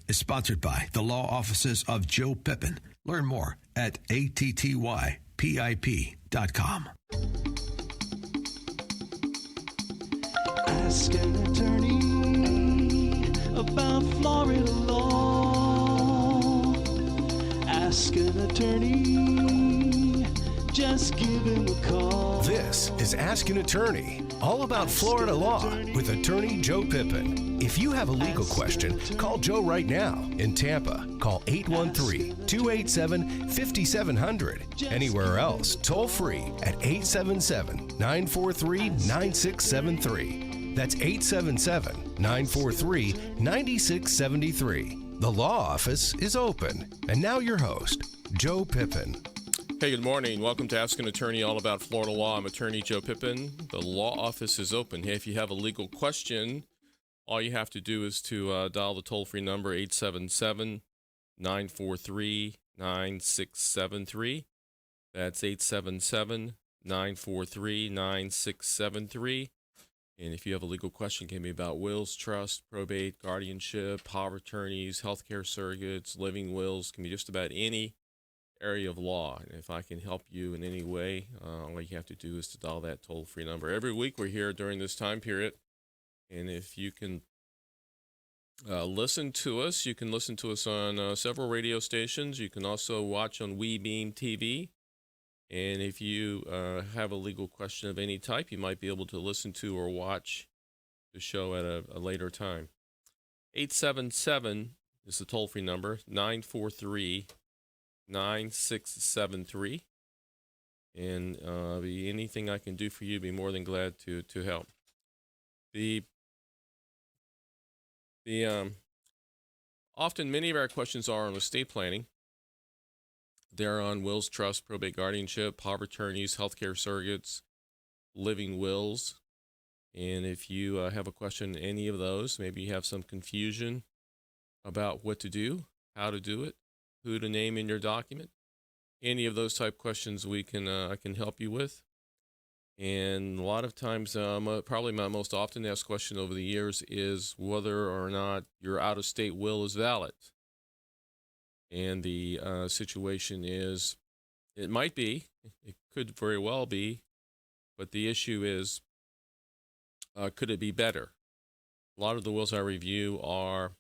is sponsored by the law offices of Joe Pippen. Learn more at attypip.com. Ask an attorney about Florida law. Ask an attorney, just give him a call. This is Ask an Attorney, all about Florida law with Attorney Joe Pippen. If you have a legal question, call Joe right now. In Tampa, call 813-287-5700. Anywhere else, toll free at 877-943-9673. That's 877-943-9673. The law office is open. And now your host, Joe Pippen. Hey, good morning. Welcome to Ask an Attorney, all about Florida law. I'm Attorney Joe Pippen. The law office is open. Hey, if you have a legal question, all you have to do is to dial the toll-free number 877-943-9673. That's 877-943-9673. And if you have a legal question, it can be about wills, trust, probate, guardianship, power of attorneys, healthcare surrogates, living wills, can be just about any area of law. And if I can help you in any way, all you have to do is to dial that toll-free number. Every week we're here during this time period. And if you can listen to us, you can listen to us on several radio stations. You can also watch on WeBeam TV. And if you have a legal question of any type, you might be able to listen to or watch the show at a later time. 877 is the toll-free number, 943-9673. And anything I can do for you, be more than glad to help. Often many of our questions are on estate planning. They're on wills, trust, probate, guardianship, power of attorneys, healthcare surrogates, living wills. And if you have a question in any of those, maybe you have some confusion about what to do, how to do it, who to name in your document, any of those type questions I can help you with. And a lot of times, probably my most often asked question over the years is whether or not your out-of-state will is valid. And the situation is, it might be, it could very well be, but the issue is, could it be better? A lot of the wills I review are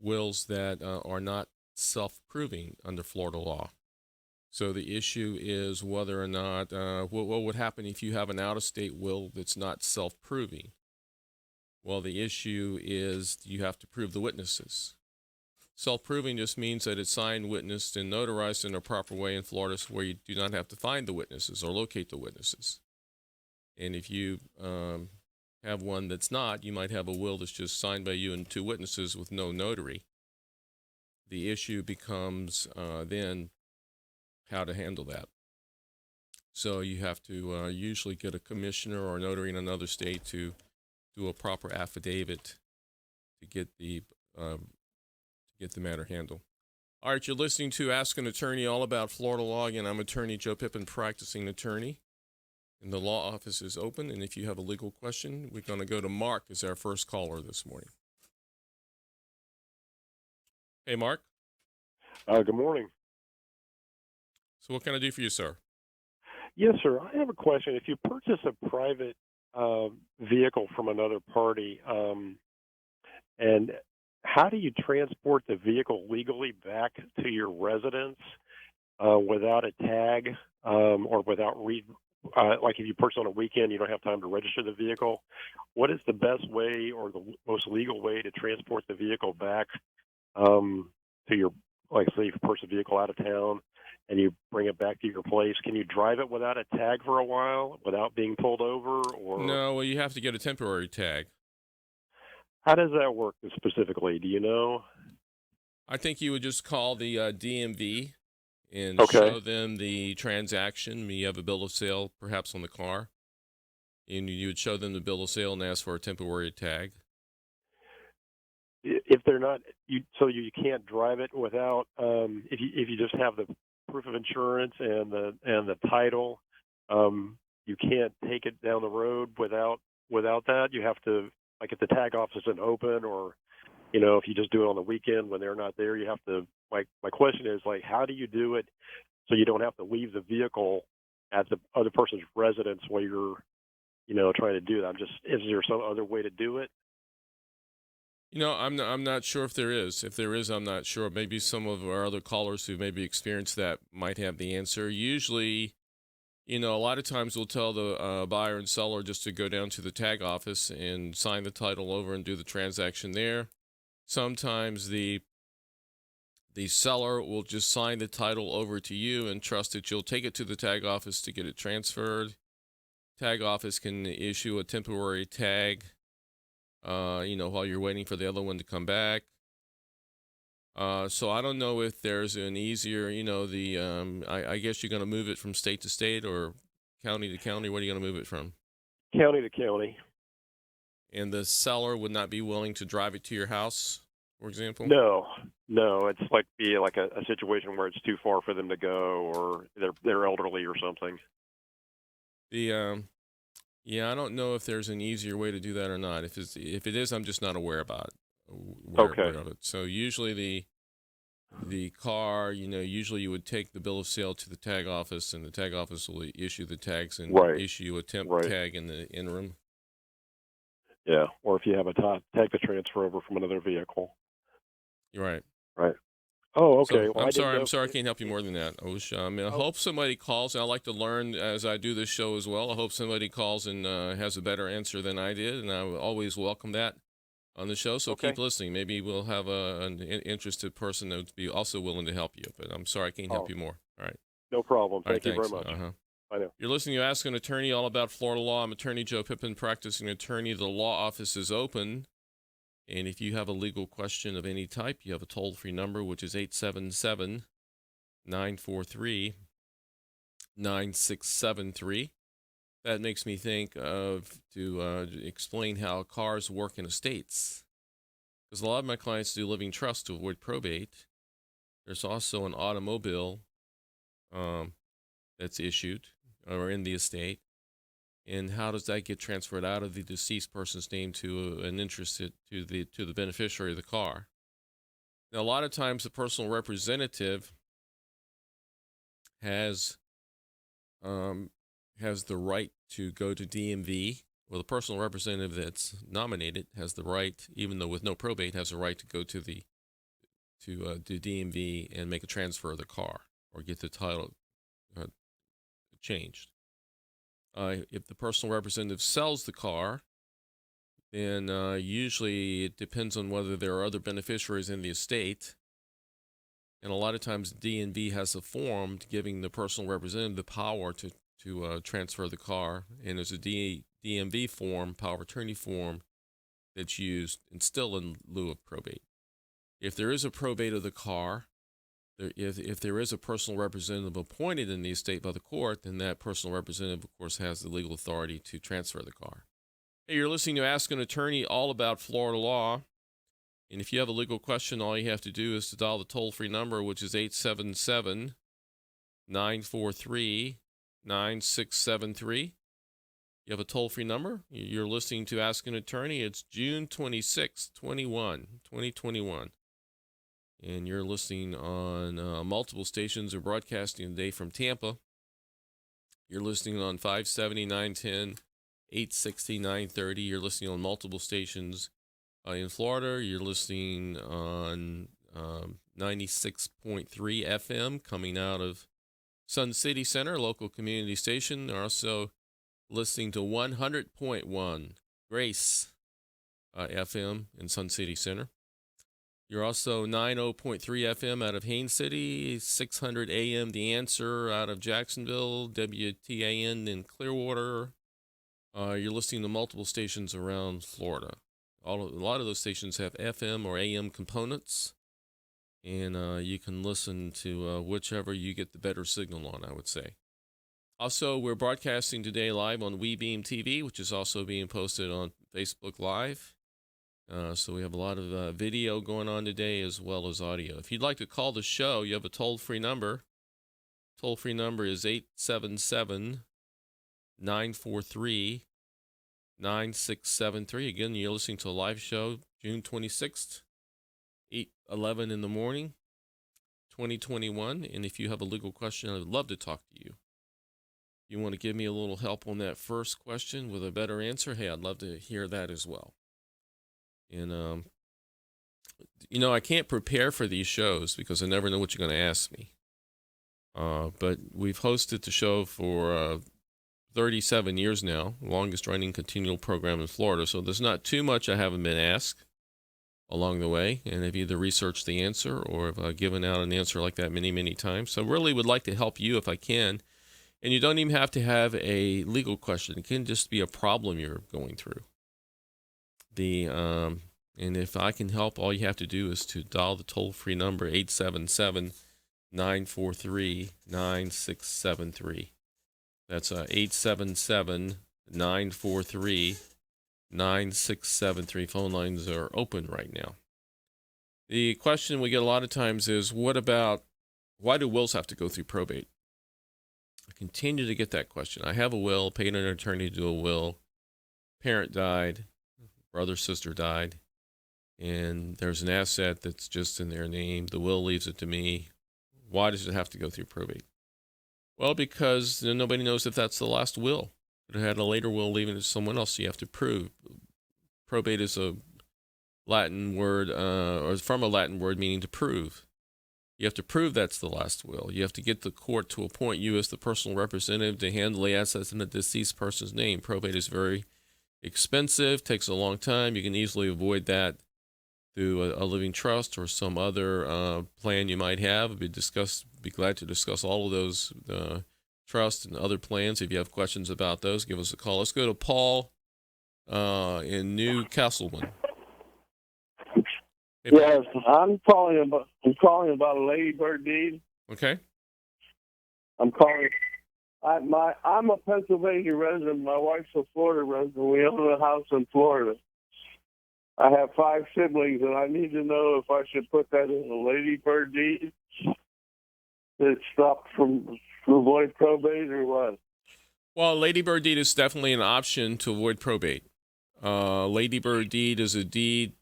wills that are not self-proving under Florida law. So the issue is whether or not, what would happen if you have an out-of-state will that's not self-proving? Well, the issue is you have to prove the witnesses. Self-proving just means that it's signed, witnessed, and notarized in a proper way in Florida where you do not have to find the witnesses or locate the witnesses. And if you have one that's not, you might have a will that's just signed by you and two witnesses with no notary. The issue becomes then how to handle that. So you have to usually get a commissioner or a notary in another state to do a proper affidavit to get the matter handled. All right, you're listening to Ask an Attorney, all about Florida law. Again, I'm Attorney Joe Pippen, practicing attorney, and the law office is open. And if you have a legal question, we're going to go to Mark as our first caller this morning. Hey, Mark. Good morning. So what can I do for you, sir? Yes, sir. I have a question. If you purchase a private vehicle from another party, and how do you transport the vehicle legally back to your residence without a tag or without like if you purchase on a weekend, you don't have time to register the vehicle. What is the best way or the most legal way to transport the vehicle back to your, like say you purchase a vehicle out of town and you bring it back to your place? Can you drive it without a tag for a while without being pulled over? Or No, well, you have to get a temporary tag. How does that work specifically? Do you know? I think you would just call the DMV and Okay. show them the transaction. You have a bill of sale, perhaps on the car, and you would show them the bill of sale and ask for a temporary tag. If they're not, so you can't drive it without. If you just have the proof of insurance and the title, you can't take it down the road without that. You have to, like if the tag office isn't open or if you just do it on the weekend when they're not there, you have to. My question is like, how do you do it so you don't have to leave the vehicle at the other person's residence while you're, trying to do that? Is there some other way to do it? I'm not sure if there is. If there is, I'm not sure. Maybe some of our other callers who maybe experienced that might have the answer. Usually, a lot of times we'll tell the buyer and seller just to go down to the tag office and sign the title over and do the transaction there. Sometimes the seller will just sign the title over to you and trust that you'll take it to the tag office to get it transferred. Tag office can issue a temporary tag, while you're waiting for the other one to come back. So I don't know if there's an easier, I guess you're going to move it from state to state or county to county. What are you going to move it from? County to county. And the seller would not be willing to drive it to your house, for example? No. It's be a situation where it's too far for them to go, or they're elderly or something. I don't know if there's an easier way to do that or not. If it is, I'm just not aware about it. Okay. Aware of it. So usually the car, usually you would take the bill of sale to the tag office, and the tag office will issue the tags and issue a temp tag in the interim. Yeah, or if you have a tag to transfer over from another vehicle. You're right. Right. Oh, okay. So, well, I'm sorry I can't help you more than that. I hope somebody calls, and I like to learn as I do this show as well. I hope somebody calls and has a better answer than I did, and I will always welcome that on the show. So keep listening. Maybe we'll have an interested person that would be also willing to help you. But I'm sorry I can't help you more. All right. No problem. Thank you thanks. very much. I know. You're listening to Ask an Attorney, all about Florida law. I'm Attorney Joe Pippen, practicing attorney. The law office is open. And if you have a legal question of any type, you have a toll-free number, which is 877-943-9673. That makes me think of to explain how cars work in estates. Because a lot of my clients do living trust to avoid probate. There's also an automobile that's issued or in the estate. And how does that get transferred out of the deceased person's name to an interested to the beneficiary of the car? Now, a lot of times the personal representative has the right to go to DMV. Well, the personal representative that's nominated has the right, even though with no probate, has the right to go to DMV and make a transfer of the car or get the title changed. If the personal representative sells the car, then usually it depends on whether there are other beneficiaries in the estate. And a lot of times DMV has a form giving the personal representative the power to transfer the car. And there's a DMV form, power of attorney form, that's used and still in lieu of probate. If there is a probate of the car, if there is a personal representative appointed in the estate by the court, then that personal representative, of course, has the legal authority to transfer the car. Hey, you're listening to Ask an Attorney, all about Florida law. And if you have a legal question, all you have to do is to dial the toll-free number, which is 877-943-9673. You have a toll-free number. You're listening to Ask an Attorney. It's June 26, 2021. And you're listening on multiple stations. We're broadcasting today from Tampa. You're listening on 570, 910, 860, 930. You're listening on multiple stations in Florida. You're listening on 96.3 FM coming out of Sun City Center, local community station. They're also listening to 100.1 Grace FM in Sun City Center. You're also 90.3 FM out of Haines City, 600 AM The Answer out of Jacksonville, WTAN in Clearwater. You're listening to multiple stations around Florida. A lot of those stations have FM or AM components, and you can listen to whichever you get the better signal on, I would say. Also, we're broadcasting today live on WeBeam TV, which is also being posted on Facebook Live. So we have a lot of video going on today as well as audio. If you'd like to call the show, you have a toll-free number. Toll-free number is 877-943-9673. Again, you're listening to a live show June 26th, 8:11 in the morning, 2021. And if you have a legal question, I would love to talk to you. If you want to give me a little help on that first question with a better answer, hey, I'd love to hear that as well. And, I can't prepare for these shows because I never know what you're going to ask me. But we've hosted the show for 37 years now, longest running continual program in Florida. So there's not too much I haven't been asked along the way. And I've either researched the answer or I've given out an answer like that many, many times. So I really would like to help you if I can. And you don't even have to have a legal question. It can just be a problem you're going through. And if I can help, all you have to do is to dial the toll-free number 877-943-9673. That's 877-943-9673. Phone lines are open right now. The question we get a lot of times is, why do wills have to go through probate? I continue to get that question. I have a will, paid an attorney to do a will. Parent died, brother, sister died. And there's an asset that's just in their name. The will leaves it to me. Why does it have to go through probate? Well, because nobody knows if that's the last will. It had a later will leaving it to someone else, so you have to prove. Probate is a Latin word, or from a Latin word meaning to prove. You have to prove that's the last will. You have to get the court to appoint you as the personal representative to handle the assets in the deceased person's name. Probate is very expensive, takes a long time. You can easily avoid that through a living trust or some other plan you might have. Be glad to discuss all of those trusts and other plans. If you have questions about those, give us a call. Let's go to Paul in New Castleman. Hey, yes, I'm calling about a ladybird deed. Okay. I'm a Pennsylvania resident. My wife's a Florida resident. We own a house in Florida. I have 5 siblings, and I need to know if I should put that in a ladybird deed to stop to avoid probate or what. Well, ladybird deed is definitely an option to avoid probate. Ladybird deed is a deed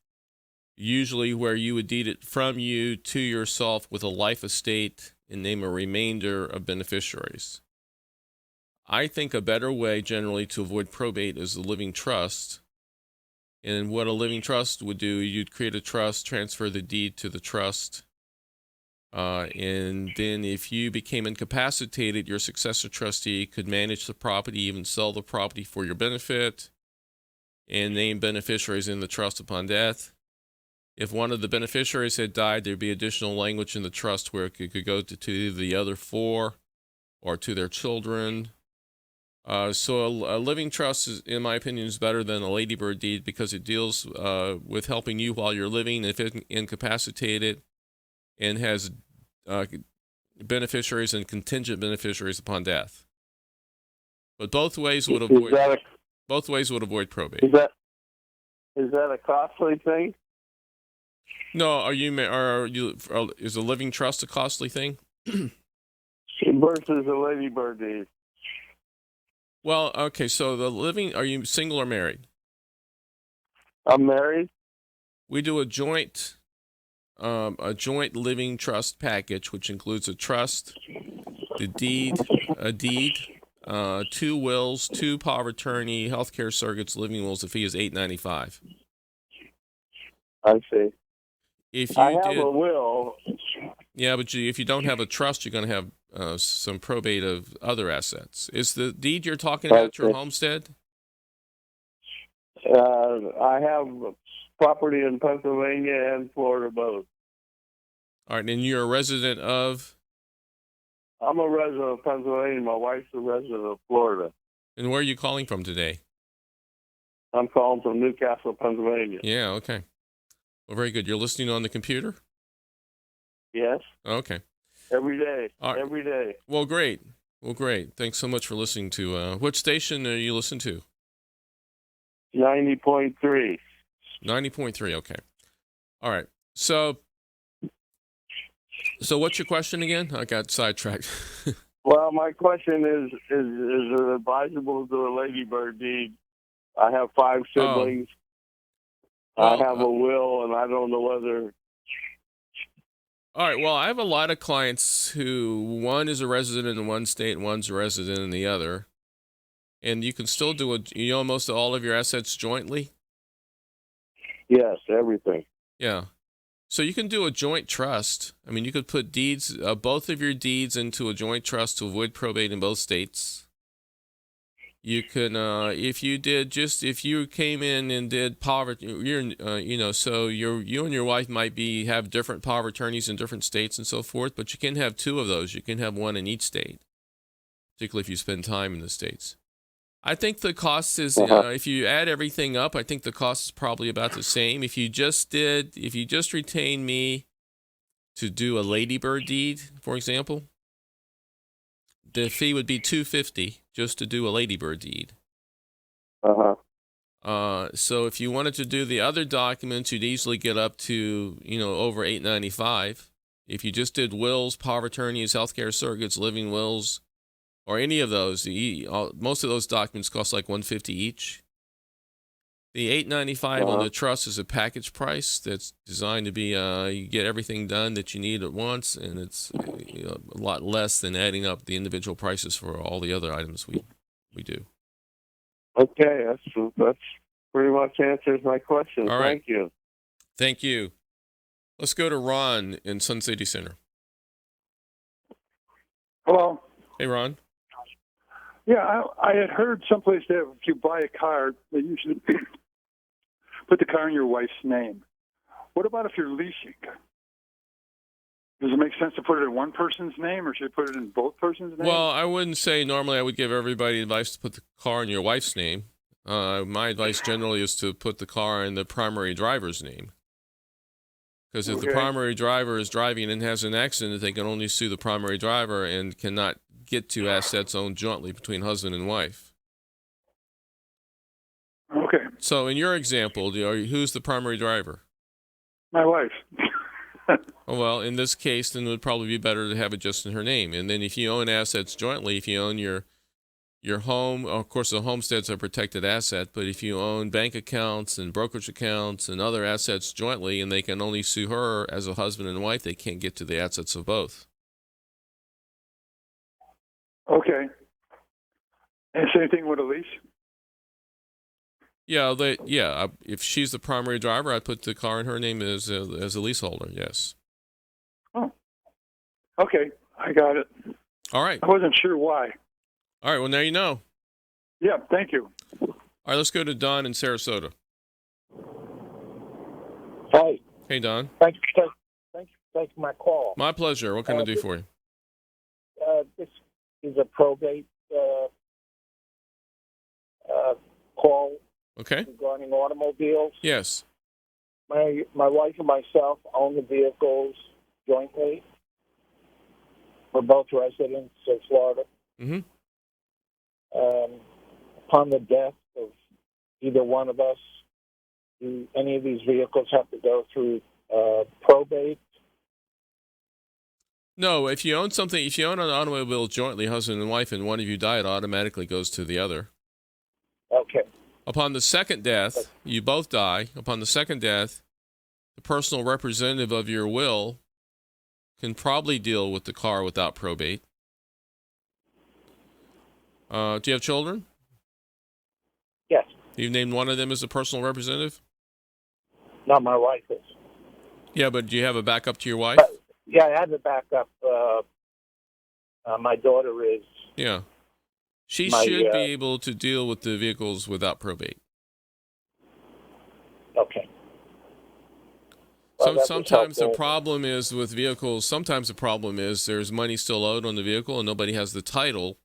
usually where you would deed it from you to yourself with a life estate and name a remainder of beneficiaries. I think a better way generally to avoid probate is the living trust. And what a living trust would do, you'd create a trust, transfer the deed to the trust, and then if you became incapacitated, your successor trustee could manage the property, even sell the property for your benefit, and name beneficiaries in the trust upon death. If one of the beneficiaries had died, there'd be additional language in the trust where it could go to the other 4 or to their children. So a living trust, in my opinion, is better than a ladybird deed because it deals with helping you while you're living if incapacitated, and has beneficiaries and contingent beneficiaries upon death. But both ways would avoid probate. Is that a costly thing? No, is a living trust a costly thing? Versus a ladybird deed. Well, okay, so are you single or married? I'm married. We do a joint living trust package, which includes a trust, a deed, 2 wills, 2 power of attorney, healthcare surrogates, living wills. The fee is $895. I see. If I have a will. Yeah, but if you don't have a trust, you're going to have some probate of other assets. Is the deed you're talking about your homestead? I have property in Pennsylvania and Florida both. All right, and you're a resident of? I'm a resident of Pennsylvania. My wife's a resident of Florida. And where are you calling from today? I'm calling from Newcastle, Pennsylvania. Yeah, okay. Well, very good. You're listening on the computer? Yes. Okay. Every day. Right. Every day. Well, great. Thanks so much for listening to, which station are you listening to? 90.3. 90.3, okay. All right. So what's your question again? I got sidetracked. Well, my question is it advisable to do a ladybird deed? I have 5 siblings. Well, I have a will, and I don't know whether All right. Well, I have a lot of clients who one is a resident in one state and one's a resident in the other. And you can still do most of all of your assets jointly? Yes, everything. Yeah. So you can do a joint trust. I mean, you could put deeds, both of your deeds into a joint trust to avoid probate in both states. You can, if you came in and did poverty, so you and your wife might have different power of attorneys in different states and so forth, but you can have two of those. You can have one in each state, particularly if you spend time in the states. I think the cost is, if you add everything up, I think the cost is probably about the same. If you just retained me to do a ladybird deed, for example, the fee would be $250 just to do a ladybird deed. So if you wanted to do the other documents, you'd easily get up to, over $895. If you just did wills, power of attorneys, healthcare surrogates, living wills, or any of those, most of those documents cost like $150 each. The $895 on the trust is a package price that's designed to be you get everything done that you need at once, and it's a lot less than adding up the individual prices for all the other items we do. Okay, that's pretty much answers my question. All right. Thank you. Thank you. Let's go to Ron in Sun City Center. Hello. Hey, Ron. Yeah, I had heard someplace that if you buy a car, that you should put the car in your wife's name. What about if you're leasing? Does it make sense to put it in one person's name, or should you put it in both persons' names? Well, I wouldn't say normally I would give everybody advice to put the car in your wife's name. My advice generally is to put the car in the primary driver's name. Because if the primary driver is driving and has an accident, they can only sue the primary driver and cannot get to assets owned jointly between husband and wife. Okay. So in your example, who's the primary driver? My wife. Oh, well, in this case, then it would probably be better to have it just in her name. And then if you own assets jointly, if you own your home, of course, the homestead's a protected asset, but if you own bank accounts and brokerage accounts and other assets jointly, and they can only sue her as a husband and wife, they can't get to the assets of both. Okay. And same thing with a lease? Yeah, if she's the primary driver, I'd put the car in her name as a leaseholder, yes. Oh, okay. I got it. All right. I wasn't sure why. All right, well, now you know. Yeah, thank you. All right, let's go to Don in Sarasota. Hi. Hey, Don. Thank you for taking my call. My pleasure. What can I do for you? This is a probate call Okay. regarding automobiles. Yes. My wife and myself own the vehicles jointly. We're both residents of Florida. Mm-hmm. Upon the death of either one of us, do any of these vehicles have to go through probate? No, if you own an automobile jointly, husband and wife, and one of you die, it automatically goes to the other. Okay. Upon the second death, you both die. Upon the second death, the personal representative of your will can probably deal with the car without probate. Do you have children? Yes. You've named one of them as a personal representative? No, my wife is. Yeah, but do you have a backup to your wife? Yeah, I have a backup. My daughter is. Yeah. She should be able to deal with the vehicles without probate. Okay. So Well, sometimes the problem is with vehicles, there's money still owed on the vehicle and nobody has the title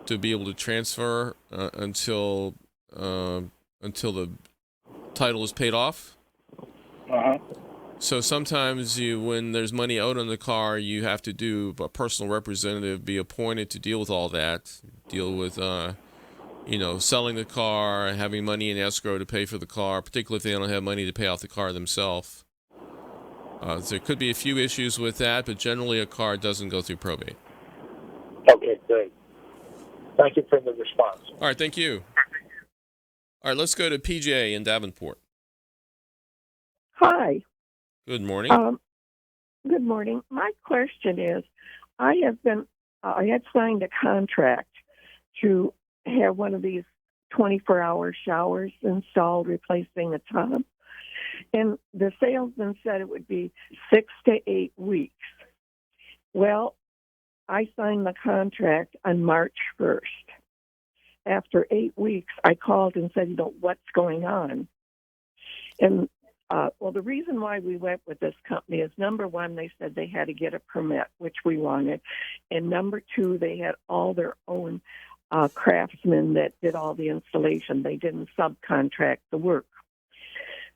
to be able to transfer until the title is paid off. Uh-huh. So sometimes when there's money owed on the car, you have to do a personal representative be appointed to deal with all that, deal with, selling the car, having money in escrow to pay for the car, particularly if they don't have money to pay off the car themselves. There could be a few issues with that, but generally a car doesn't go through probate. Okay, great. Thank you for the response. All right, thank you. All right, let's go to PJ in Davenport. Hi. Good morning. Good morning. My question is, I had signed a contract to have one of these 24-hour showers installed, replacing a tub. And the salesman said it would be 6 to 8 weeks. Well, I signed the contract on March 1st. After 8 weeks, I called and said, what's going on? And, the reason why we went with this company is, number one, they said they had to get a permit, which we wanted. And number two, they had all their own craftsmen that did all the installation. They didn't subcontract the work.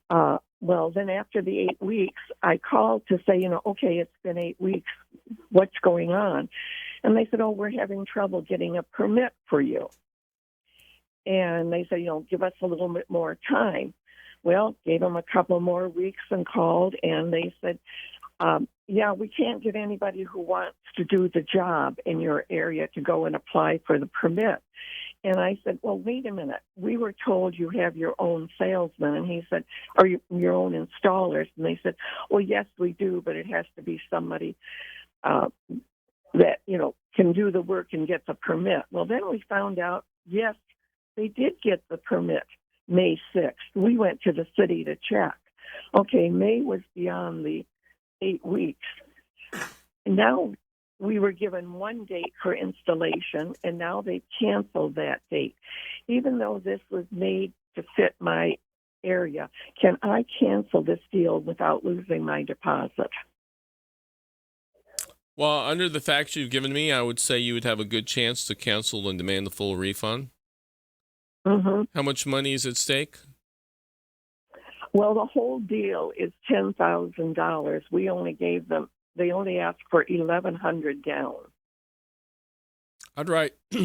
Then after the 8 weeks, I called to say, okay, it's been 8 weeks. What's going on? And they said, we're having trouble getting a permit for you. And they said, give us a little bit more time. Well, gave them a couple more weeks and called, and they said, we can't get anybody who wants to do the job in your area to go and apply for the permit. And I said, well, wait a minute. We were told you have your own salesman. And he said, or your own installers. And they said, well, yes, we do, but it has to be somebody that, can do the work and get the permit. Well, then we found out, yes, they did get the permit May 6th. We went to the city to check. Okay, May was beyond the 8 weeks. Now we were given one date for installation, and now they canceled that date. Even though this was made to fit my area, can I cancel this deal without losing my deposit? Well, under the facts you've given me, I would say you would have a good chance to cancel and demand the full refund. Mm-hmm. How much money is at stake? Well, the whole deal is $10,000. We only gave them, they only asked for $1,100 down.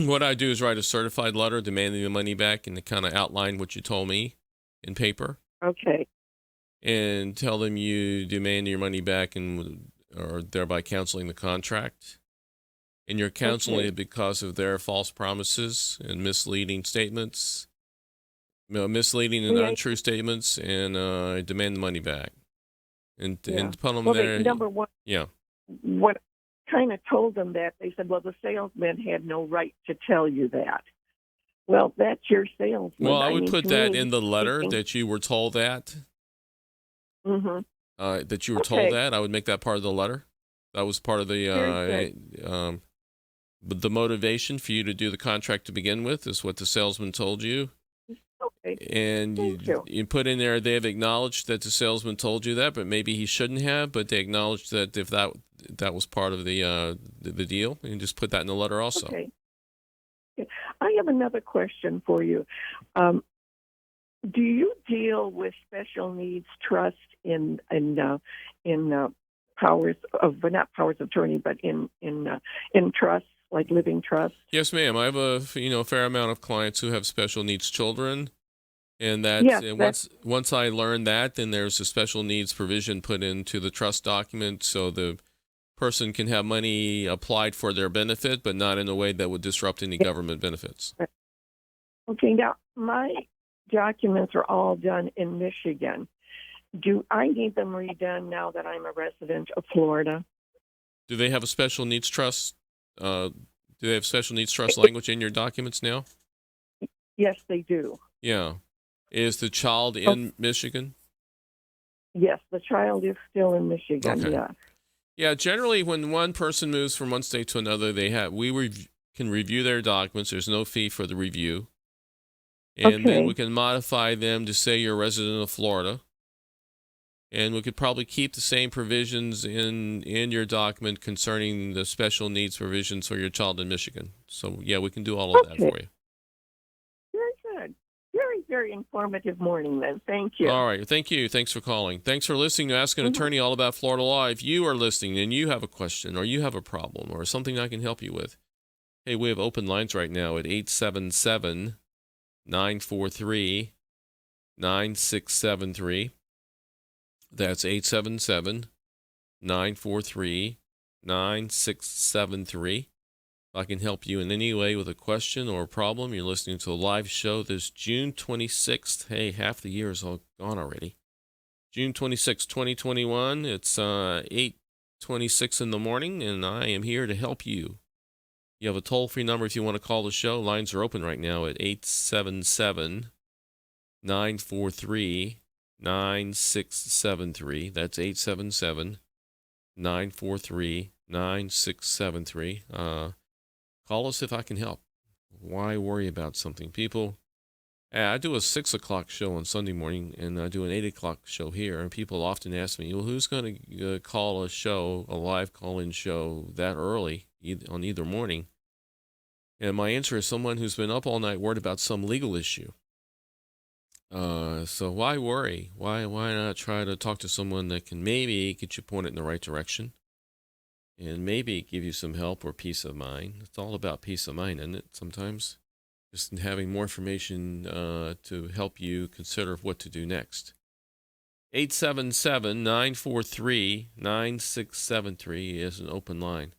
What I do is write a certified letter demanding the money back and to kind of outline what you told me in paper. Okay. And tell them you demand your money back or thereby canceling the contract. And you're canceling it because of their false promises and misleading statements, misleading and untrue statements, and demand the money back. And put them there. Number one, what kind of told them that, they said, well, the salesman had no right to tell you that. Well, that's your salesman. Well, I would put that in the letter that you were told that. Mm-hmm. That you were told that. I would make that part of the letter. That was part of the motivation for you to do the contract to begin with is what the salesman told you. Okay. And you put in there, they have acknowledged that the salesman told you that, but maybe he shouldn't have, but they acknowledged that if that was part of the deal, and just put that in the letter also. Okay. I have another question for you. Do you deal with special needs trust in powers of, but not powers of attorney, but in trust, like living trust? Yes, ma'am. I have a fair amount of clients who have special needs children, and once I learned that, then there's a special needs provision put into the trust document, so the person can have money applied for their benefit, but not in a way that would disrupt any government benefits. Okay. Now my documents are all done in Michigan. Do I need them redone now that I'm a resident of Florida? Do they have a special needs trust? Do they have special needs trust language in your documents now? Yes, they do. Yeah. Is the child in Michigan? Yes, the child is still in Michigan. Okay. Yeah. Yeah. Generally, when one person moves from one state to another, we can review their documents. There's no fee for the review, and then we can modify them to say you're a resident of Florida. And we could probably keep the same provisions in your document concerning the special needs provisions for your child in Michigan. So, yeah, we can do all of that for you. Very good. Very, very informative morning, then. Thank you. All right. Thank you. Thanks for calling. Thanks for listening to Ask an Attorney all about Florida law. If you are listening and you have a question or you have a problem or something I can help you with, hey, we have open lines right now at 877-943-9673. That's 877-943-9673. If I can help you in any way with a question or a problem, you're listening to a live show this June 26th. Hey, half the year is all gone already. June 26th, 2021. It's 8:26 in the morning, and I am here to help you. You have a toll-free number if you want to call the show. Lines are open right now at 877-943-9673. That's 877-943-9673. Call us if I can help. Why worry about something? People, I do a 6 o'clock show on Sunday morning, and I do an 8 o'clock show here, and people often ask me, well, who's going to call a show, a live call-in show that early on either morning? And my answer is someone who's been up all night worried about some legal issue. So why worry? Why not try to talk to someone that can maybe get you pointed in the right direction and maybe give you some help or peace of mind? It's all about peace of mind, isn't it, sometimes? Just having more information to help you consider what to do next. 877-943-9673 is an open line.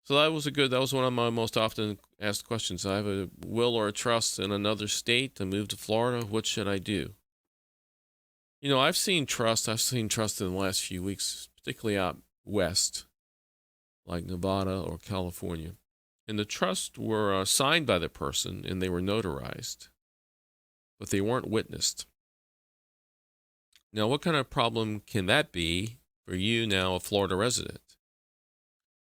So that was one of my most often asked questions. I have a will or a trust in another state to move to Florida. What should I do? You know, I've seen trust in the last few weeks, particularly out west, like Nevada or California. And the trusts were signed by the person and they were notarized, but they weren't witnessed. Now, what kind of problem can that be for you now, a Florida resident?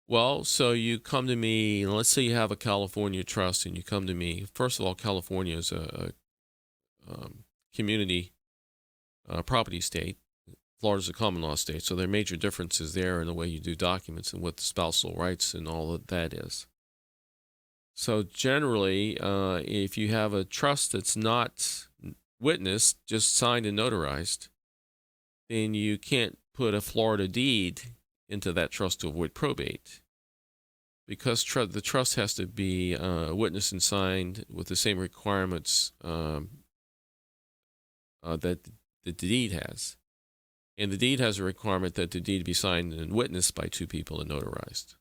Well, so you come to me, and let's say you have a California trust, and you come to me. First of all, California is a community property state. Florida's a common law state, so there are major differences there in the way you do documents and what the spousal rights and all of that is. So generally, if you have a trust that's not witnessed, just signed and notarized, then you can't put a Florida deed into that trust to avoid probate, because the trust has to be witnessed and signed with the same requirements that the deed has. And the deed has a requirement that the deed be signed and witnessed by two people and notarized.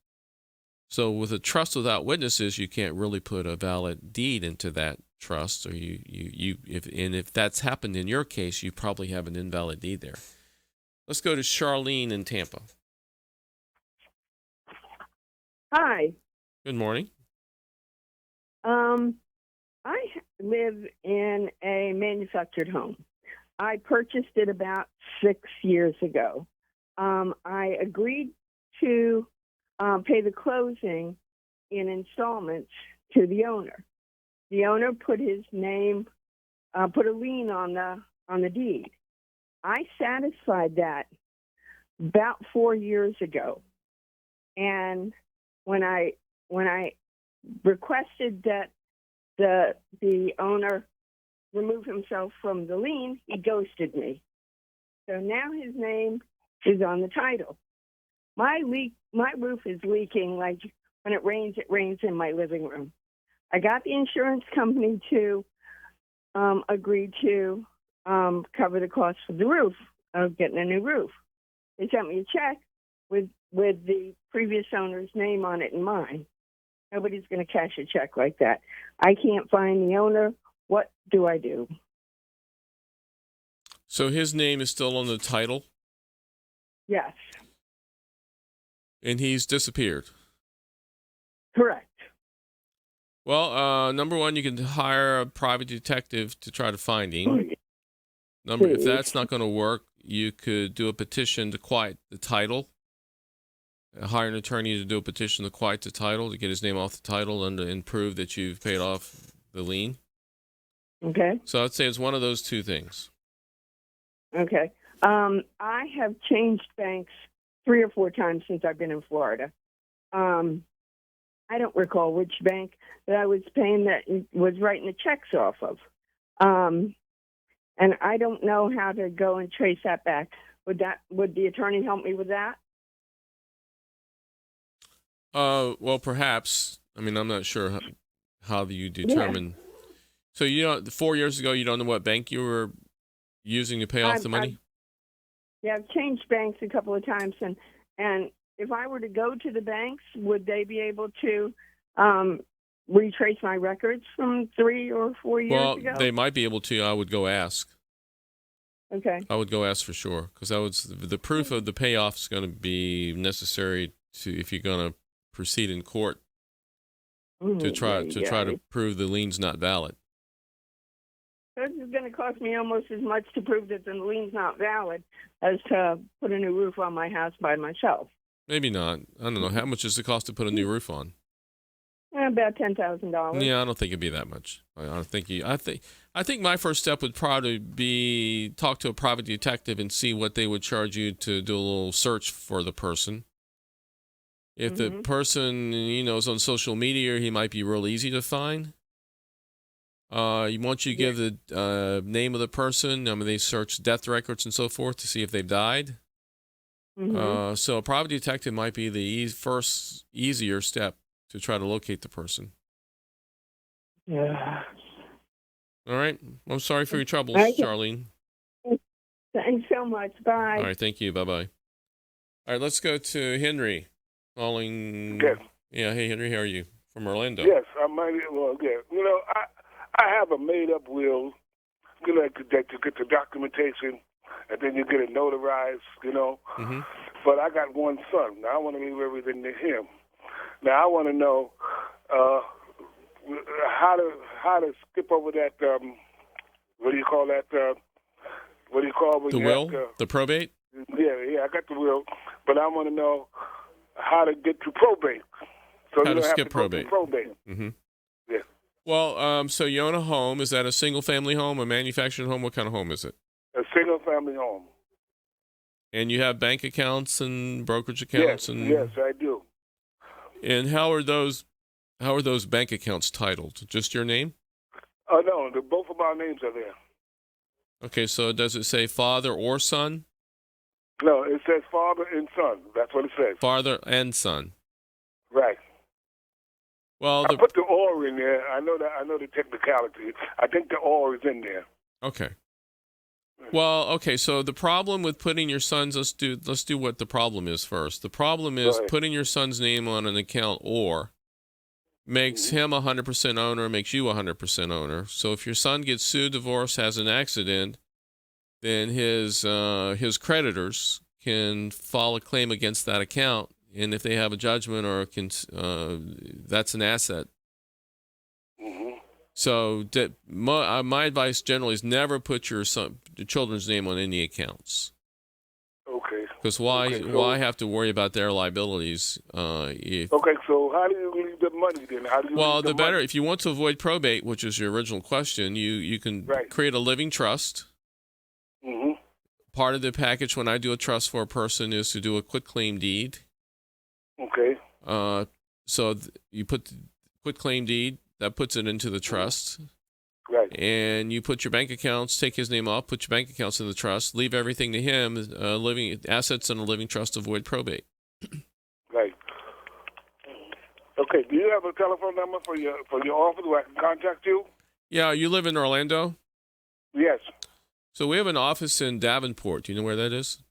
So with a trust without witnesses, you can't really put a valid deed into that trust, or if that's happened in your case, you probably have an invalid deed there. Let's go to Charlene in Tampa. Hi. Good morning. I live in a manufactured home. I purchased it about 6 years ago. I agreed to pay the closing in installments to the owner. The owner put his name, put a lien on the deed. I satisfied that about 4 years ago, and when I requested that the owner remove himself from the lien, he ghosted me. So now his name is on the title. My roof is leaking. Like when it rains in my living room. I got the insurance company to agree to cover the cost of the roof, of getting a new roof. They sent me a check with the previous owner's name on it and mine. Nobody's going to cash a check like that. I can't find the owner. What do I do? So his name is still on the title? Yes. And he's disappeared? Correct. Well, number one, you can hire a private detective to try to find him. If that's not going to work, you could do a petition to quiet the title. Hire an attorney to do a petition to quiet the title, to get his name off the title and prove that you've paid off the lien. Okay. So I'd say it's one of those two things. Okay. I have changed banks 3 or 4 times since I've been in Florida. I don't recall which bank that I was paying that was writing the checks off of. And I don't know how to go and trace that back. Would the attorney help me with that? Well, perhaps. I mean, I'm not sure how you determine. Yeah. So 4 years ago, you don't know what bank you were using to pay off the money? I've changed banks a couple of times, and if I were to go to the banks, would they be able to retrace my records from 3 or 4 years ago? Well, they might be able to. I would go ask. Okay. I would go ask for sure, because that was the proof of the payoff is going to be necessary if you're going to proceed in court to try to prove the lien's not valid. This is going to cost me almost as much to prove that the lien's not valid as to put a new roof on my house by myself. Maybe not. I don't know. How much does it cost to put a new roof on? About $10,000. Yeah, I don't think it'd be that much. I think my first step would probably be talk to a private detective and see what they would charge you to do a little search for the person. If the person, is on social media, he might be real easy to find. Once you give the name of the person, they search death records and so forth to see if they've died. So a private detective might be the first easier step to try to locate the person. Yeah. All right. I'm sorry for your troubles, Charlene. Thanks so much. Bye. All right. Thank you. Bye-bye. All right. Let's go to Henry calling. Yes. Yeah. Hey, Henry. How are you? From Orlando. Yes. I have a made-up will, that you get the documentation, and then you get it notarized, But I got one son. Now, I want to leave everything to him. Now, I want to know how to skip over that, what do you call that? What do you call it? The will? The probate? Yeah, I got the will. But I want to know how to get to probate. So how you to don't skip have to probate. Go to probate. Yeah. Well, so you own a home. Is that a single-family home, a manufactured home? What kind of home is it? A single-family home. And you have bank accounts and brokerage accounts? Yes, I do. And how are those bank accounts titled? Just your name? No, both of our names are there. Okay, so does it say father or son? No, it says father and son. That's what it says. Father and son. Right. Well, I put the or in there. I know the technicality. I think the or is in there. Okay. Well, okay, so the problem with putting your son's, let's do what the problem is first. The problem is putting your son's name on an account or makes him 100% owner, makes you 100% owner. So if your son gets sued, divorced, has an accident, then his creditors can file a claim against that account, and if they have a judgment or that's an asset. So my advice generally is never put your children's name on any accounts. Okay. Because why have to worry about their liabilities? Okay, so how do you leave the money then? The better, if you want to avoid probate, which is your original question, you can create a living trust. Part of the package when I do a trust for a person is to do a quitclaim deed. Okay. So you put the quitclaim deed, that puts it into the trust. Right. And you put your bank accounts, take his name off, put your bank accounts in the trust, leave everything to him, living assets in a living trust to avoid probate. Right. Okay. Do you have a telephone number for your office where I can contact you? Yeah. You live in Orlando? Yes. So we have an office in Davenport. Do you know where that is?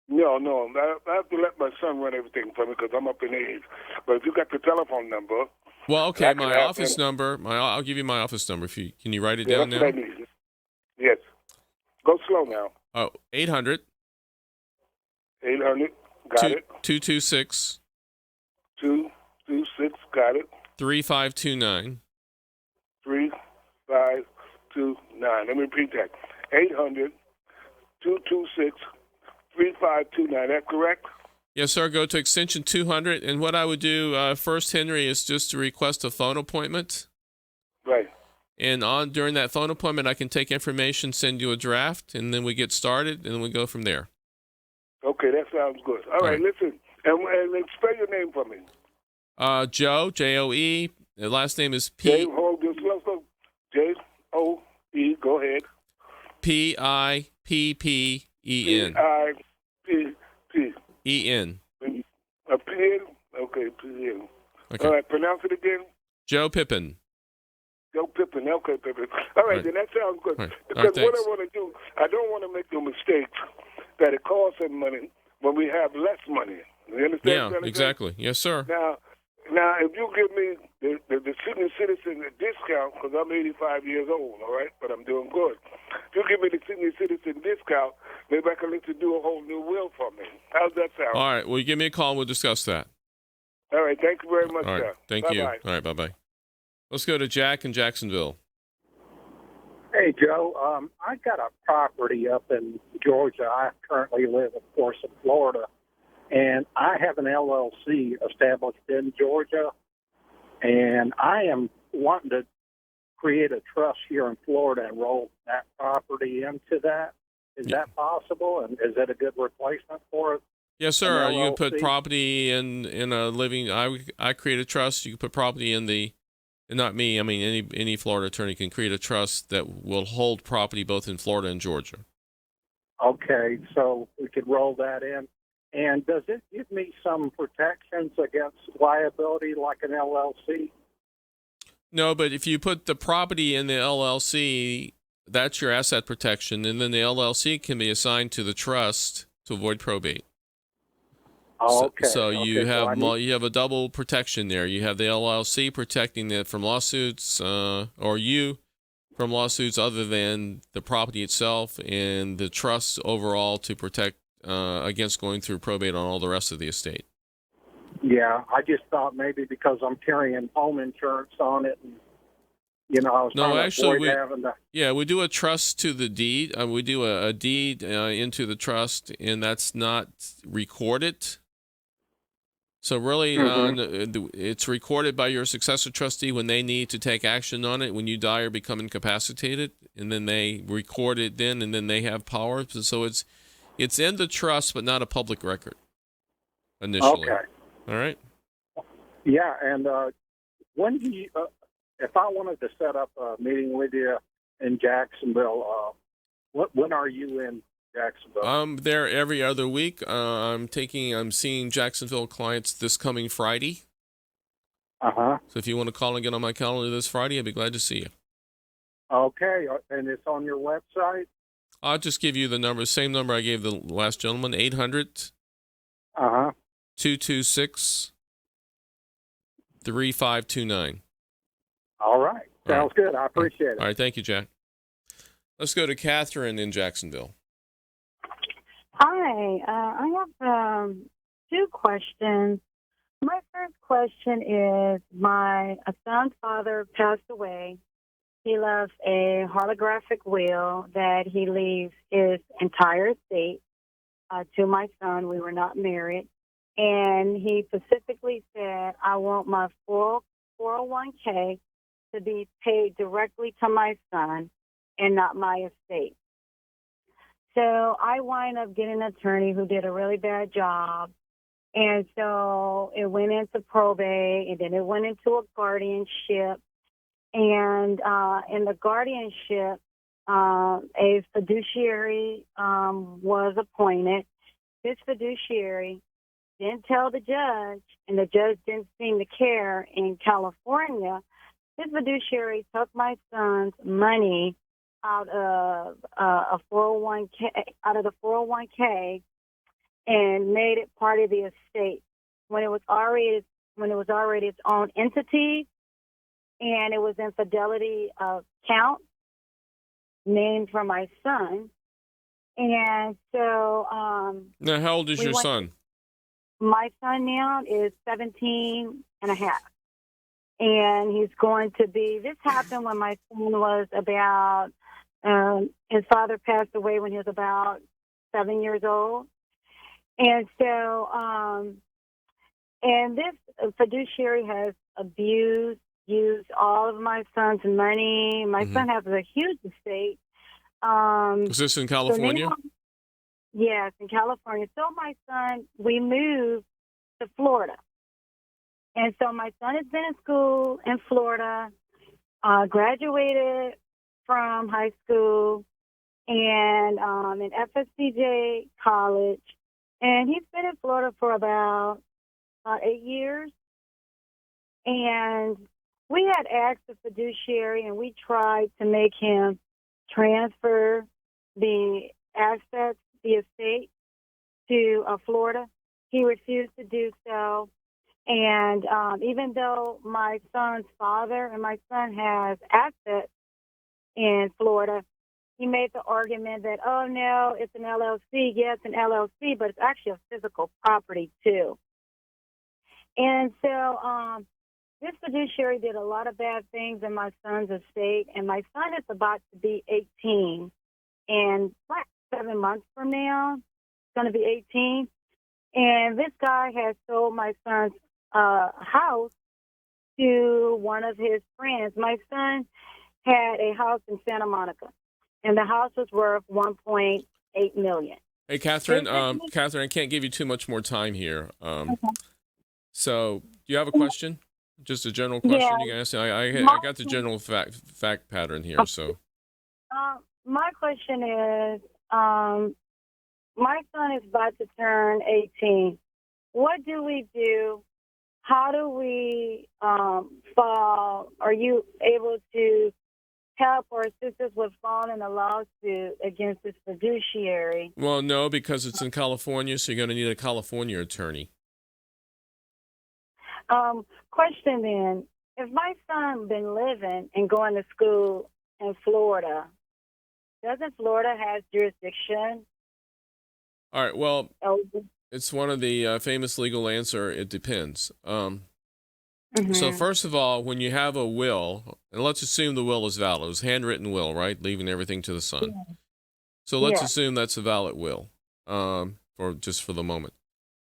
No. I have to let my son run everything for me because I'm up in age. But if you got the telephone number. Well, okay, my office number. I'll give you my office number. Can you write it down now? Yes. Go slow now. Oh, 800. 800. Got it. 226. 226. Got it. 3529. 3529. Let me repeat that. 800 226 3529. That correct? Yes, sir. Go to extension 200. And what I would do first, Henry, is just to request a phone appointment. Right. And during that phone appointment, I can take information, send you a draft, and then we get started, and we go from there. Okay, that sounds good. All right, listen. And spell your name for me. Joe, Joe. The last name is P. J-O-E. Go ahead. Pippen. Pippen. E-N. A P-N? Okay, P-N. Okay. All right, pronounce it again. Joe Pippen. Joe Pippen. Okay, Pippen. All right, then that sounds good. Right. Because what I want to do, I don't want to make the mistake that it costs them money when we have less money. You understand? Yeah, exactly. Yes, sir. Now, if you give me the senior citizen discount, because I'm 85 years old, all right, but I'm doing good. If you give me the senior citizen discount, maybe I can let you do a whole new will for me. How's that sound? All right. Well, you give me a call and we'll discuss that. All right. Thank you very much, All right. sir. Thank Bye-bye. you. All right. Bye-bye. Let's go to Jack in Jacksonville. Hey, Joe. I got a property up in Georgia. I currently live, of course, in Florida. And I have an LLC established in Georgia. And I am wanting to create a trust here in Florida and roll that property into that. Is that possible? And is that a good replacement for it? Yes, sir. You can put property in a living. I create a trust. You can put property in the. Not me. I mean, any Florida attorney can create a trust that will hold property both in Florida and Georgia. Okay, so we could roll that in. And does it give me some protections against liability like an LLC? No, but if you put the property in the LLC, that's your asset protection, and then the LLC can be assigned to the trust to avoid probate. Oh, okay. So you have so you have a double protection there. You have the LLC protecting it from lawsuits, or you from lawsuits other than the property itself, and the trust overall to protect against going through probate on all the rest of the estate. Yeah, I just thought maybe because I'm carrying home insurance on it, and I was trying to avoid having to. Yeah, we do a trust to the deed. We do a deed into the trust, and that's not recorded. So really, it's recorded by your successor trustee when they need to take action on it, when you die or become incapacitated, and then they record it then, and then they have power. So it's in the trust, but not a public record initially. Okay. All right? Yeah, and when do you, if I wanted to set up a meeting with you in Jacksonville, when are you in Jacksonville? I'm there every other week. I'm seeing Jacksonville clients this coming Friday. Uh-huh. So if you want to call and get on my calendar this Friday, I'd be glad to see you. Okay, and it's on your website? I'll just give you the number, same number I gave the last gentleman, 800 226 3529. All right. Sounds good. I appreciate it. All right. Thank you, Jack. Let's go to Catherine in Jacksonville. Hi. I have two questions. My first question is my son's father passed away. He left a holographic will that he leaves his entire estate to my son. We were not married. And he specifically said, I want my full 401k to be paid directly to my son and not my estate. So I wind up getting an attorney who did a really bad job. And so it went into probate, and then it went into a guardianship. And in the guardianship, a fiduciary was appointed. This fiduciary didn't tell the judge, and the judge didn't seem to care. In California, this fiduciary took my son's money out of a 401k, out of the 401k, and made it part of the estate when it was already its own entity, and it was in fidelity account named for my son. And so now, how old is your son? My son now is 17 and a half. And he's going to be, this happened when my son was about, his father passed away when he was about 7 years old. And so, and this fiduciary has used all of my son's money. My son has a huge estate. Is this in California? Yes, in California. So my son, we moved to Florida. And so my son has been in school in Florida, graduated from high school and in FSCJ college. And he's been in Florida for about 8 years. And we had asked the fiduciary, and we tried to make him transfer the assets, the estate, to Florida. He refused to do so. And even though my son's father and my son has assets in Florida, he made the argument that, oh, no, it's an LLC. Yes, an LLC, but it's actually a physical property, too. And so this fiduciary did a lot of bad things in my son's estate, and my son is about to be 18. And like 7 months from now, he's going to be 18. And this guy has sold my son's house to one of his friends. My son had a house in Santa Monica, and the house was worth $1.8 million. Hey, Catherine. Catherine, I can't give you too much more time here. So, do you have a question? Just a general question you can ask? I got the general fact pattern here. So, my question is, my son is about to turn 18. What do we do? How do we file? Are you able to help or assist us with filing a lawsuit against this fiduciary? Well, no, because it's in California, so you're going to need a California attorney. Question then, if my son been living and going to school in Florida, doesn't Florida have jurisdiction? All right, well, it's one of the famous legal answer, it depends. So first of all, when you have a will, and let's assume the will is valid, it was a handwritten will, right, leaving everything to the son. Yeah. So let's assume that's a valid will, for the moment.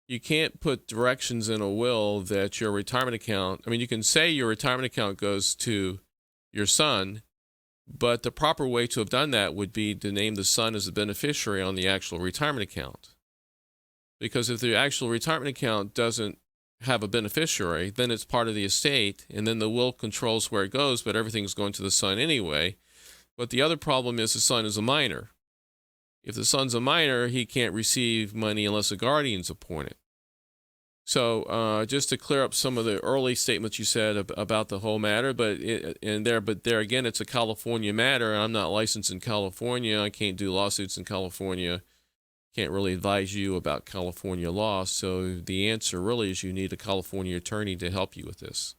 You can't put directions in a will that your retirement account, I mean, you can say your retirement account goes to your son, but the proper way to have done that would be to name the son as the beneficiary on the actual retirement account. Because if the actual retirement account doesn't have a beneficiary, then it's part of the estate, and then the will controls where it goes, but everything's going to the son anyway. But the other problem is the son is a minor. If the son's a minor, he can't receive money unless a guardian's appointed. So just to clear up some of the early statements you said about the whole matter, but there again, it's a California matter, and I'm not licensed in California. I can't do lawsuits in California. Can't really advise you about California law. So the answer really is you need a California attorney to help you with this.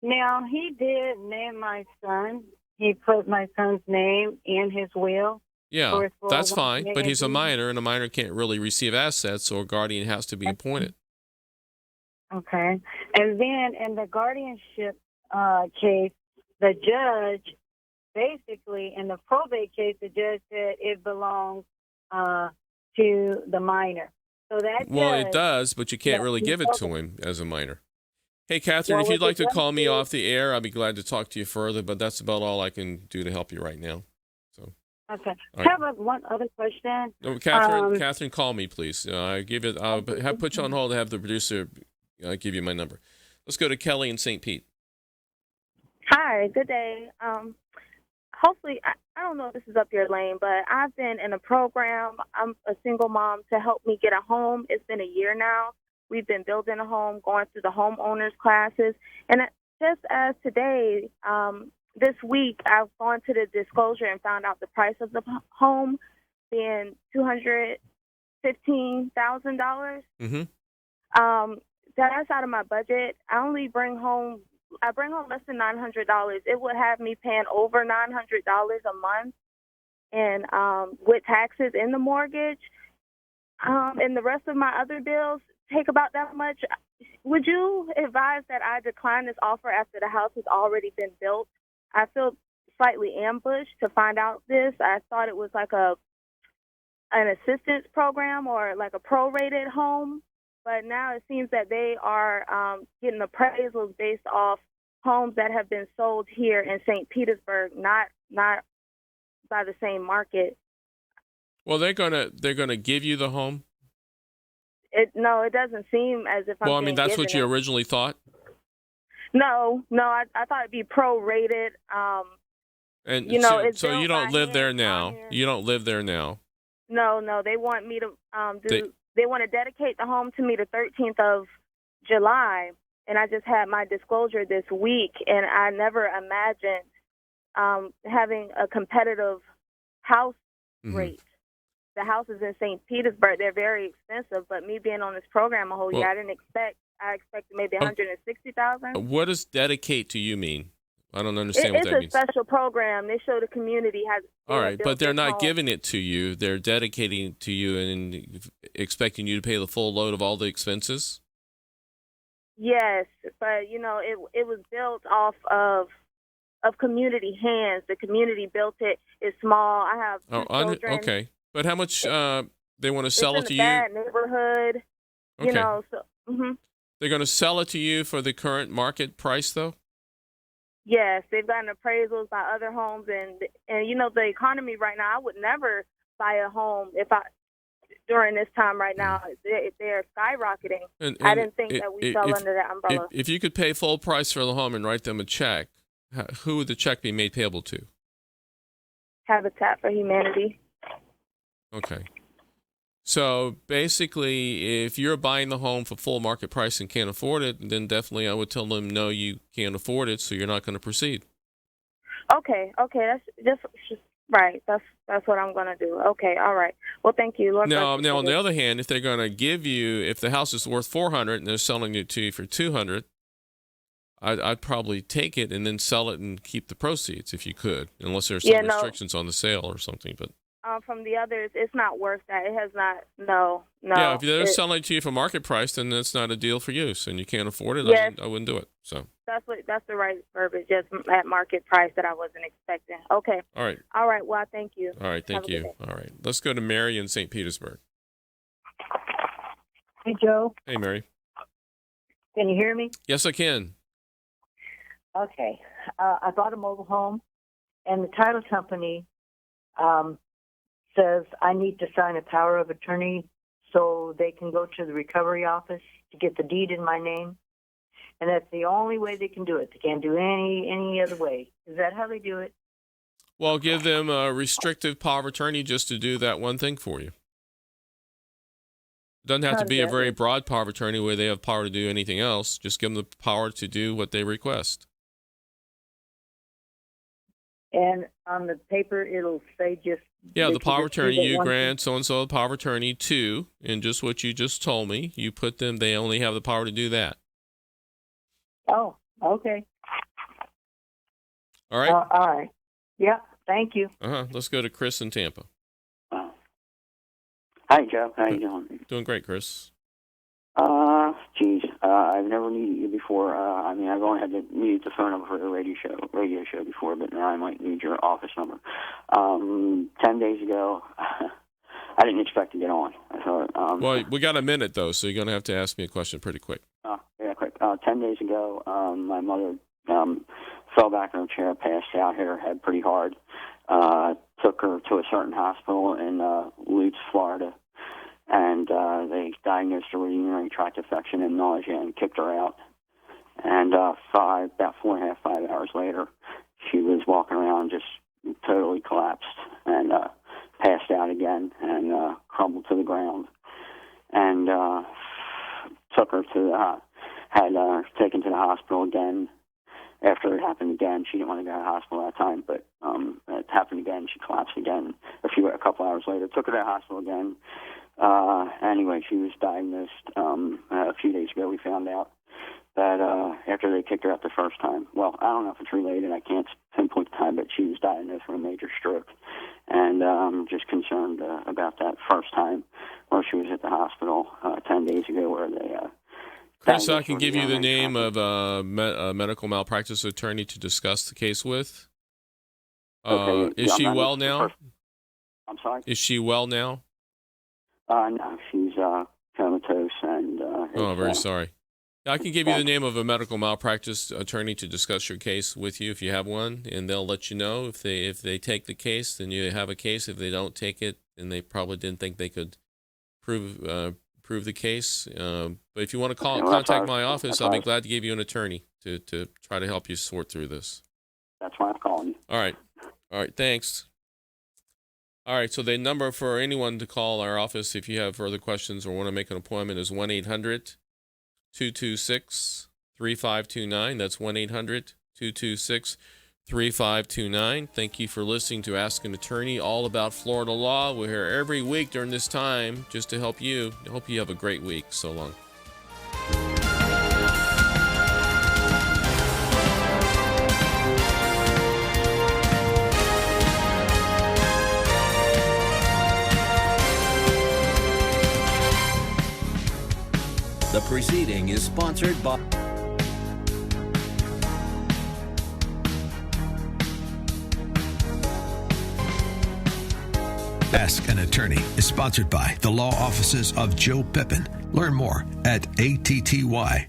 Now, he did name my son. He put my son's name in his will. Yeah, that's fine, but he's a minor, and a minor can't really receive assets, so a guardian has to be appointed. Okay. And then in the guardianship case, the judge, basically, in the probate case, the judge said it belongs to the minor. So that it does, but you can't really give it to him as a minor. Hey, Catherine, if you'd like to call me off the air, I'll be glad to talk to you further, but that's about all I can do to help you right now. So. Okay. I have one other question. No, Catherine, call me, please. I'll put you on hold to have the producer give you my number. Let's go to Kelly in St. Pete. Hi, good day. Hopefully, I don't know if this is up your lane, but I've been in a program. I'm a single mom to help me get a home. It's been a year now. We've been building a home, going through the homeowners classes. And just as today, this week, I've gone to the disclosure and found out the price of the home being $215,000. That's out of my budget. I bring home less than $900. It would have me paying over $900 a month, and with taxes in the mortgage, and the rest of my other bills take about that much. Would you advise that I decline this offer after the house has already been built? I feel slightly ambushed to find out this. I thought it was like an assistance program or like a prorated home, but now it seems that they are getting appraisals based off homes that have been sold here in St. Petersburg, not by the same market. Well, they're gonna give you the home. It doesn't seem as if I'm. Well, I mean, that's what you originally thought. No, I thought it'd be prorated. And so you don't live there now. You don't live there now. No, they want me to they want to dedicate the home to me the 13th of July, and I just had my disclosure this week, and I never imagined having a competitive house rate. The houses in St. Petersburg, they're very expensive, but me being on this program a whole year, I didn't expect I expected maybe 160,000. What does dedicate to you mean? I don't understand what that means. It's a special program. They show the community has. All right, but they're not giving it to you. They're dedicating it to you and expecting you to pay the full load of all the expenses? Yes, but it was built off of community hands. The community built it. It's small. I have two children. Okay, but how much they want to sell it to you? It's in a bad neighborhood. Okay. They're going to sell it to you for the current market price, though? Yes, they've gotten appraisals by other homes, and the economy right now. I would never buy a home during this time right now. They're skyrocketing. And I didn't think that we fell under that umbrella. If you could pay full price for the home and write them a check, who would the check be made payable to? Habitat for Humanity. Okay. So basically, if you're buying the home for full market price and can't afford it, then definitely I would tell them, no, you can't afford it, so you're not going to proceed. Okay, that's just right. That's what I'm going to do. Okay, all right. Well, thank you. Lord now, on the other hand, if they're going to give you, if the house is worth $400 and they're selling it to you for $200, I'd probably take it and then sell it and keep the proceeds if you could, unless there's some restrictions on the sale or something. But from the others, it's not worth that. It has not. No. Yeah, if they're selling it to you for market price, then that's not a deal for you, and you can't afford it. Yes. I wouldn't do it. So that's the right verbiage, just at market price that I wasn't expecting. Okay. All right. All right. Well, thank you. All right. Thank you. All right. Let's go to Mary in St. Petersburg. Hey, Joe. Hey, Mary. Can you hear me? Yes, I can. Okay. I bought a mobile home, and the title company says I need to sign a power of attorney so they can go to the recovery office to get the deed in my name. And that's the only way they can do it. They can't do any other way. Is that how they do it? Well, give them a restrictive power of attorney just to do that one thing for you. It doesn't have to be a very broad power of attorney where they have power to do anything else. Just give them the power to do what they request. And on the paper, it'll say just... Yeah, the power of attorney, you grant so-and-so the power of attorney to, and just what you just told me, you put them, they only have the power to do that. Oh, okay. All right? All right. Yeah, thank you. Let's go to Chris in Tampa. Hi, Joe. How you doing? Doing great, Chris. I've never needed you before. I've only had to need the phone number for the radio show before, but now I might need your office number. 10 days ago, I didn't expect to get on. I thought. Well, we got a minute though, so you're going to have to ask me a question pretty quick. Yeah, quick. 10 days ago, my mother fell back in her chair, passed out, hit her head pretty hard. Took her to a certain hospital in Lutz, Florida. And they diagnosed her with urinary tract infection and nausea and kicked her out. And about 4.5, 5 hours later, she was walking around just totally collapsed and passed out again and crumbled to the ground. And took her to had her taken to the hospital again. After it happened again, she didn't want to go to the hospital at that time, but it happened again. She collapsed again a couple hours later. Took her to the hospital again. Anyway, she was diagnosed a few days ago. We found out that after they kicked her out the first time, well, I don't know if it's related. I can't pinpoint the time, but she was diagnosed with a major stroke. And I'm just concerned about that first time where she was at the hospital 10 days ago where they... Chris, I can give you the name of a medical malpractice attorney to discuss the case with. Okay. Is she well now? I'm sorry? Is she well now? No, she's comatose and... very sorry. I can give you the name of a medical malpractice attorney to discuss your case with you if you have one, and they'll let you know if they take the case, then you have a case. If they don't take it, then they probably didn't think they could prove the case. But if you want to contact my office, I'll be glad to give you an attorney to try to help you sort through this. That's why I'm calling you. All right. Thanks. All right, so the number for anyone to call our office if you have further questions or want to make an appointment is 1-800-226-3529. That's 1-800-226-3529. Thank you for listening to Ask an Attorney, all about Florida law. We're here every week during this time just to help you. I hope you have a great week. So long. sponsored by... Ask an Attorney is sponsored by the law offices of Joe Pippen. Learn more at attypip